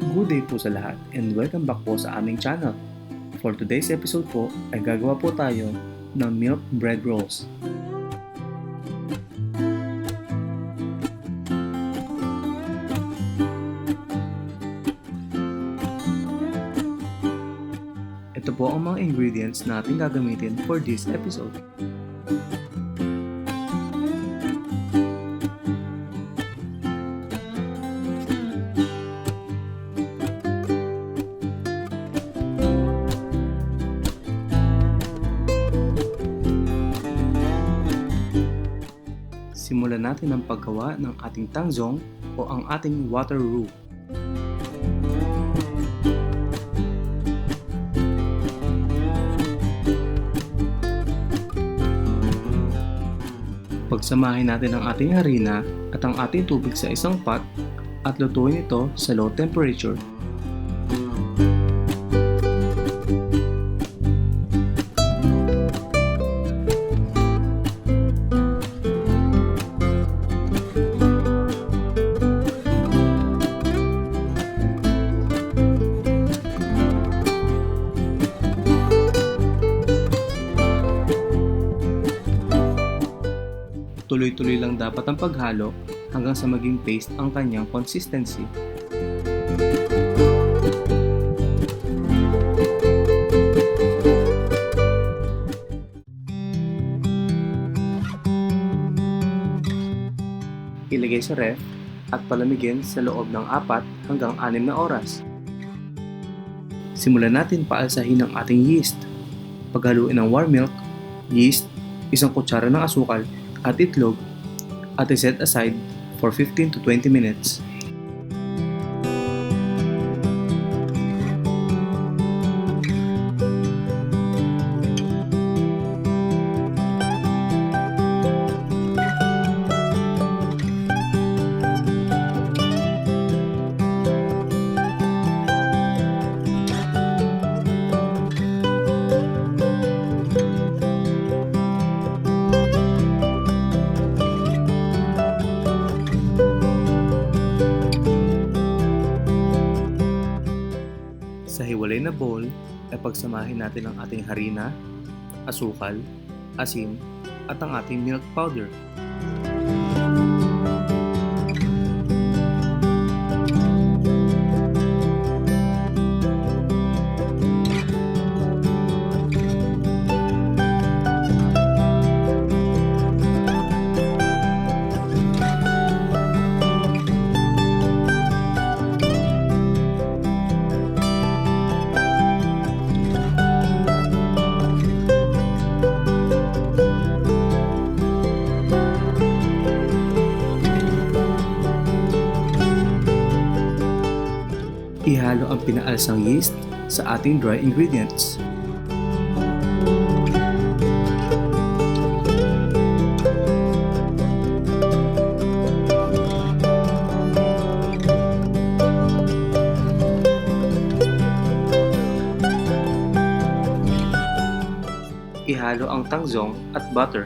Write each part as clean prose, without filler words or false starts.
Good day po sa lahat and welcome back po sa aming channel. For today's episode po ay gagawa po tayo ng milk bread rolls. Ito po ang mga ingredients na ating gagamitin for this episode. Simulan natin ang paggawa ng ating tangzhong o ang ating water roux. Pagsamahin natin ang ating harina at ang ating tubig sa isang pot at lutuin ito sa low temperature. Tuloy-tuloy lang dapat ang paghalo hanggang sa maging paste ang kanyang consistency. Ilagay sa ref at palamigin sa loob ng 4 hanggang 6 na oras. Simulan natin paalsahin ang ating yeast. Paghaluin ng warm milk, yeast, 1 kutsara ng asukal, at itlog at i-set aside for 15 to 20 minutes. Sa hiwalay na bowl ay pagsamahin natin ang ating harina, asukal, asin, at ang ating milk powder. Ihalo ang pinaalsang yeast sa ating dry ingredients. Ihalo ang tangzhong at butter.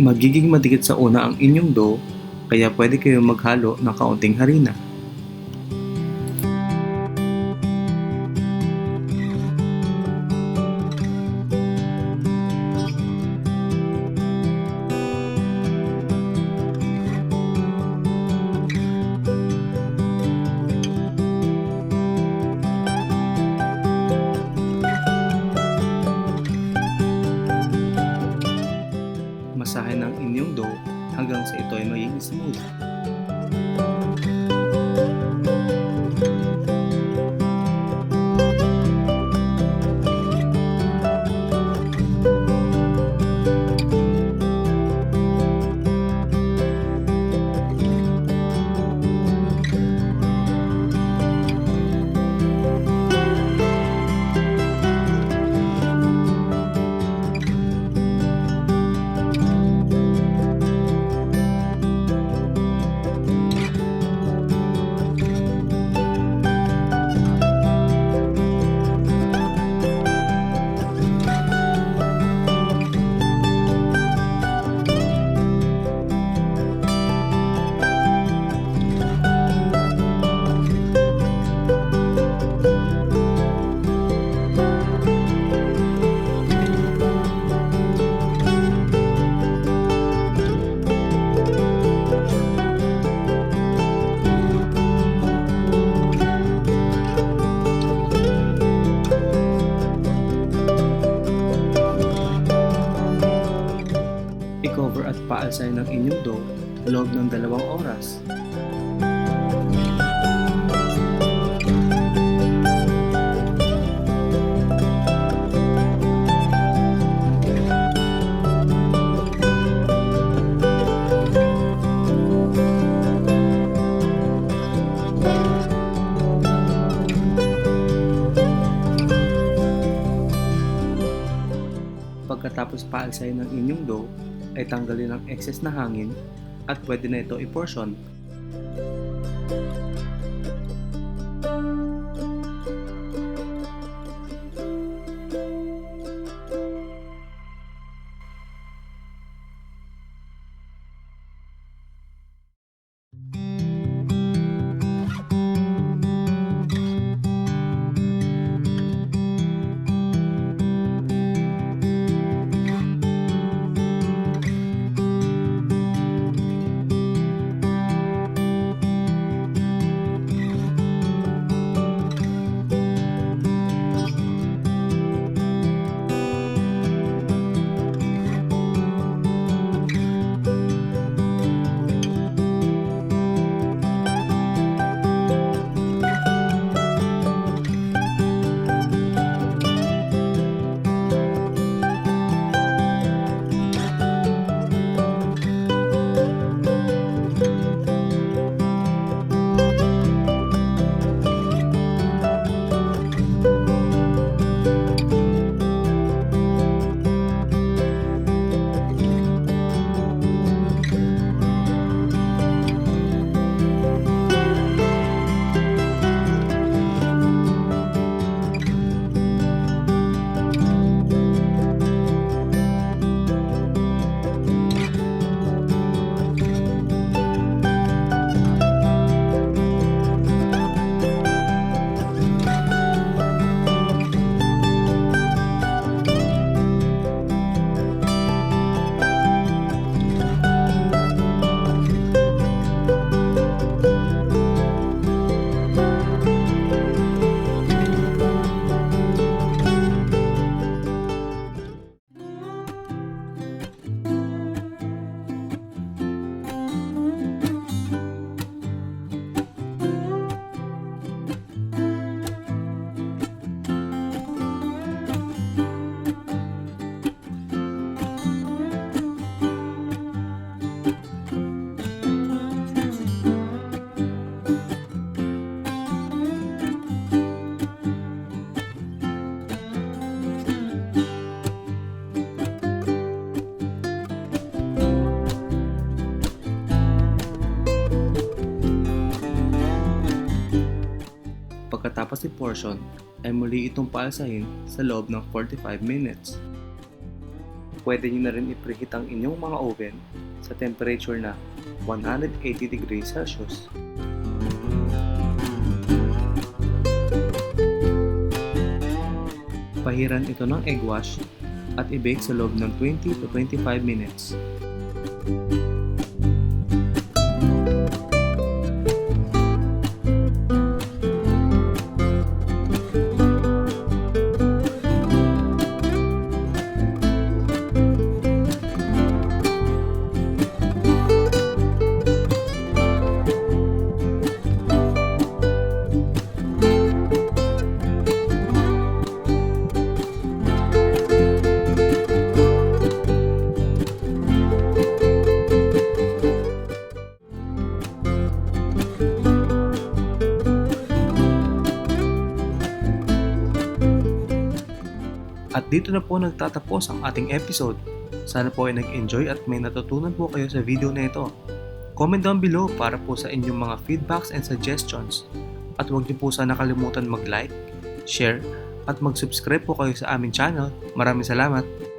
Magiging madikit sa una ang inyong dough, kaya pwede kayong maghalo ng kaunting harina. Masahin ang inyong dough hanggang sa ito ay maging smooth. I-cover at paalsay ng inyong dough sa loob ng 2 oras. Pagkatapos paalsay ng inyong dough, ay tanggalin ang excess na hangin at pwede na ito i-portion. Pagkatapos i-portion, ay muli itong paalsahin sa loob ng 45 minutes. Pwede nyo na rin i-preheat ang inyong mga oven sa temperature na 180 degrees Celsius. Pahiran ito ng egg wash at i-bake sa loob ng 20 to 25 minutes. At dito na po nagtatapos ang ating episode. Sana po ay nag-enjoy at may natutunan po kayo sa video na ito. Comment down below para po sa inyong mga feedbacks and suggestions. At huwag niyo po sana kalimutan mag-like, share, at mag-subscribe po kayo sa aming channel. Maraming salamat!